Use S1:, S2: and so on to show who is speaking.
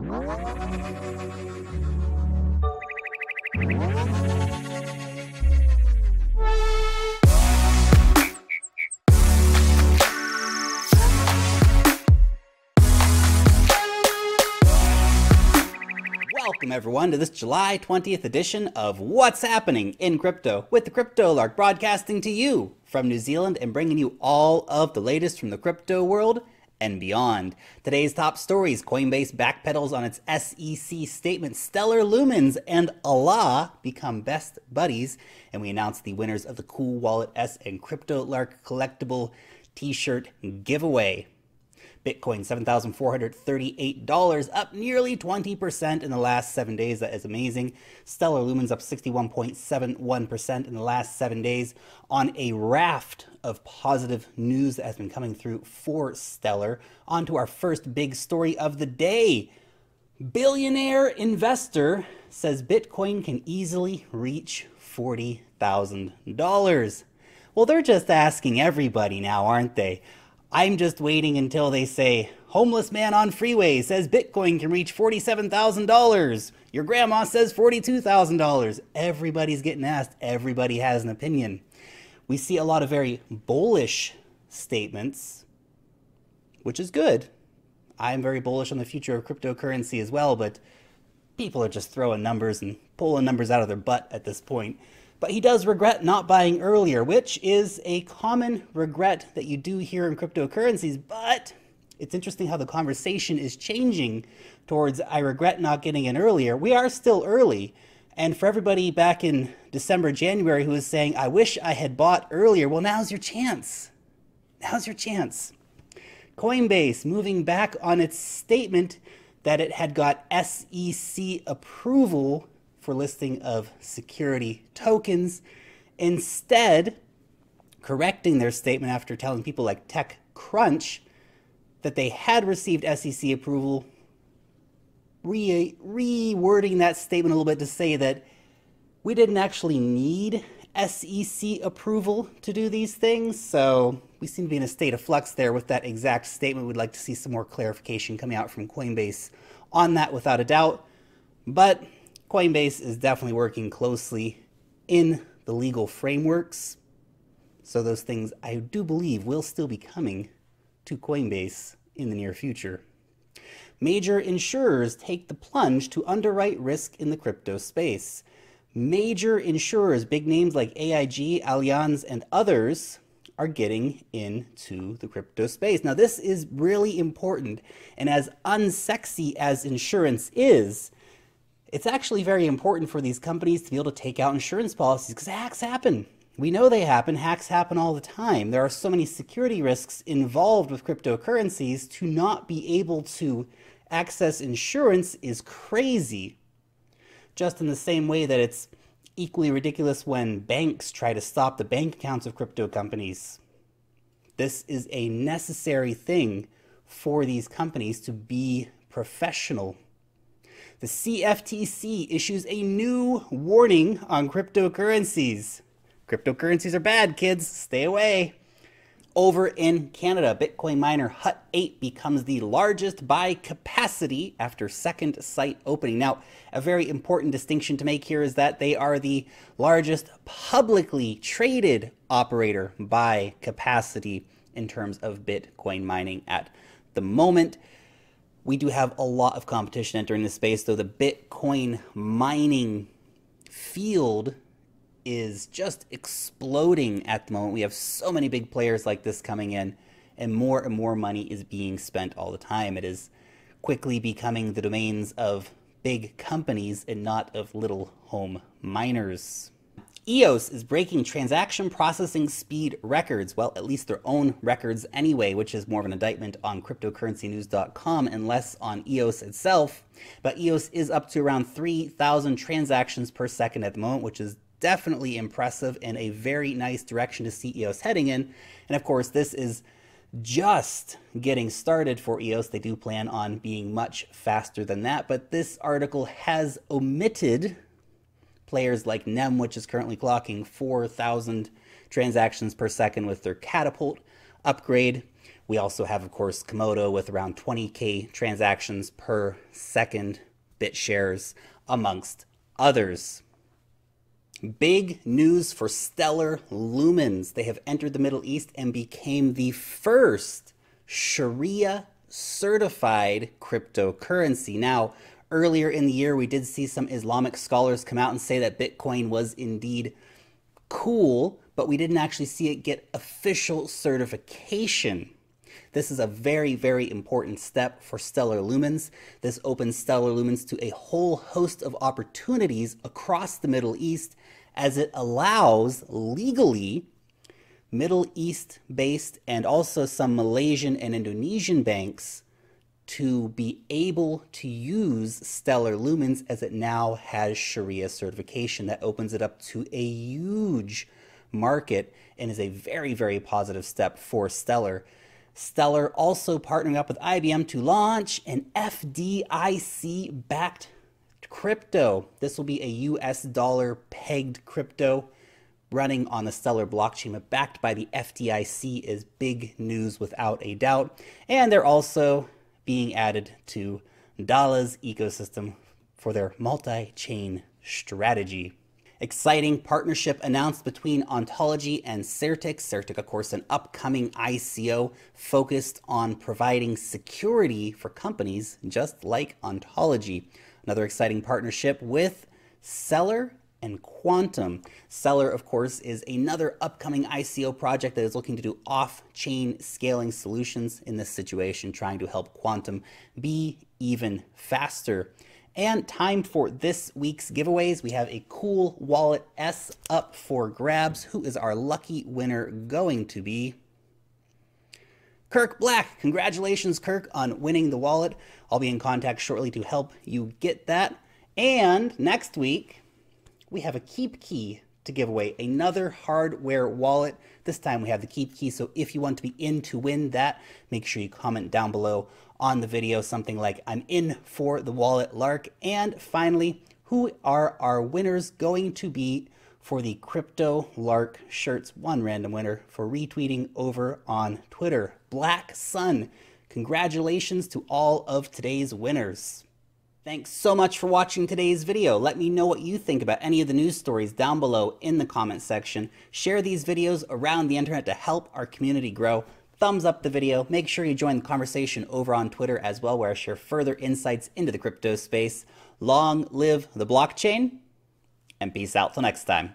S1: Welcome everyone to this July 20th edition of What's Happening in Crypto with the Crypto Lark, broadcasting to you from New Zealand and bringing you all of the latest from the crypto world and beyond. Today's top stories: Coinbase backpedals on its SEC statement, stellar Lumens and Allah become best buddies, and we announced the winners of the Cool Wallet S and Crypto Lark collectible t-shirt giveaway. Bitcoin, $7,438, up nearly 20% in the last 7 days. That is amazing. Stellar Lumens up 61.71% in the last 7 days on a raft of positive news that has been coming through for Stellar. On to our first big story of the day. Billionaire investor says Bitcoin can easily reach $40,000. Well, they're just asking everybody now, aren't they? I'm just waiting until they say, homeless man on freeway says Bitcoin can reach $47,000. Your grandma says $42,000. Everybody's getting asked. Everybody has an opinion. We see a lot of very bullish statements, which is good. I'm very bullish on the future of cryptocurrency as well, but people are just throwing numbers and pulling numbers out of their butt at this point. But he does regret not buying earlier, which is a common regret that you do hear in cryptocurrencies. But it's interesting how the conversation is changing towards, I regret not getting in earlier. We are still early. And for everybody back in December, January who was saying, I wish I had bought earlier, well, now's your chance. Now's your chance. Coinbase moving back on its statement that it had got SEC approval for listing of security tokens, instead correcting their statement after telling people like TechCrunch that they had received SEC approval, rewording that statement a little bit to say that we didn't actually need SEC approval to do these things. So we seem to be in a state of flux there with that exact statement. We'd like to see some more clarification coming out from Coinbase on that without a doubt. But Coinbase is definitely working closely in the legal frameworks. So those things, I do believe, will still be coming to Coinbase in the near future. Major insurers take the plunge to underwrite risk in the crypto space. Major insurers, big names like AIG, Allianz, and others, are getting into the crypto space. Now, this is really important, and as unsexy as insurance is, it's actually very important for these companies to be able to take out insurance policies because hacks happen. We know they happen. Hacks happen all the time. There are so many security risks involved with cryptocurrencies. To not be able to access insurance is crazy. Just in the same way that it's equally ridiculous when banks try to stop the bank accounts of crypto companies. This is a necessary thing for these companies to be professional. The CFTC issues a new warning on cryptocurrencies. Cryptocurrencies are bad, kids. Stay away. Over in Canada, Bitcoin miner Hut 8 becomes the largest by capacity after second site opening. Now, a very important distinction to make here is that they are the largest publicly traded operator by capacity in terms of Bitcoin mining at the moment. We do have a lot of competition entering this space, though the Bitcoin mining field is just exploding at the moment. We have so many big players like this coming in, and more money is being spent all the time. It is quickly becoming the domains of big companies and not of little home miners. EOS is breaking transaction processing speed records, well, at least their own records anyway, which is more of an indictment on cryptocurrencynews.com and less on EOS itself. But EOS is up to around 3,000 transactions per second at the moment, which is definitely impressive and a very nice direction to see EOS heading in. And of course, this is just getting started for EOS. They do plan on being much faster than that, but this article has omitted players like NEM, which is currently clocking 4,000 transactions per second with their Catapult upgrade. We also have, of course, Komodo with around 20K transactions per second, BitShares, amongst others. Big news for Stellar Lumens. They have entered the Middle East and became the first Sharia certified cryptocurrency. Now, earlier in the year, we did see some Islamic scholars come out and say that Bitcoin was indeed cool, but we didn't actually see it get official certification. This is a very, very important step for Stellar Lumens. This opens Stellar Lumens to a whole host of opportunities across the Middle East as it allows legally Middle East-based and also some Malaysian and Indonesian banks to be able to use Stellar Lumens as it now has Sharia certification. That opens it up to a huge market and is a very, very positive step for Stellar. Stellar also partnering up with IBM to launch an FDIC-backed crypto. This will be a US dollar pegged crypto running on the Stellar blockchain, but backed by the FDIC is big news without a doubt. And they're also being added to Dala's ecosystem for their multi-chain strategy. Exciting partnership announced between Ontology and Certic. Certic, of course, an upcoming ICO focused on providing security for companies just like Ontology. Another exciting partnership with Seller and Quantum. Seller, of course, is another upcoming ICO project that is looking to do off-chain scaling solutions in this situation, trying to help Quantum be even faster. And time for this week's giveaways. We have a cool wallet S up for grabs. Who is our lucky winner going to be? Kirk Black. Congratulations, Kirk, on winning the wallet. I'll be in contact shortly to help you get that. And next week, we have a Keep Key to give away, another hardware wallet. This time we have the Keep Key, so if you want to be in to win that, make sure you comment down below on the video something like, I'm in for the wallet, Lark. And finally, who are our winners going to be for the Crypto Lark shirts? One random winner for retweeting over on Twitter. Black Sun. Congratulations to all of today's winners. Thanks so much for watching today's video. Let me know what you think about any of the news stories down below in the comment section. Share these videos around the internet to help our community grow. Thumbs up the video. Make sure you join the conversation over on Twitter as well, where I share further insights into the crypto space. Long live the blockchain, and peace out till next time.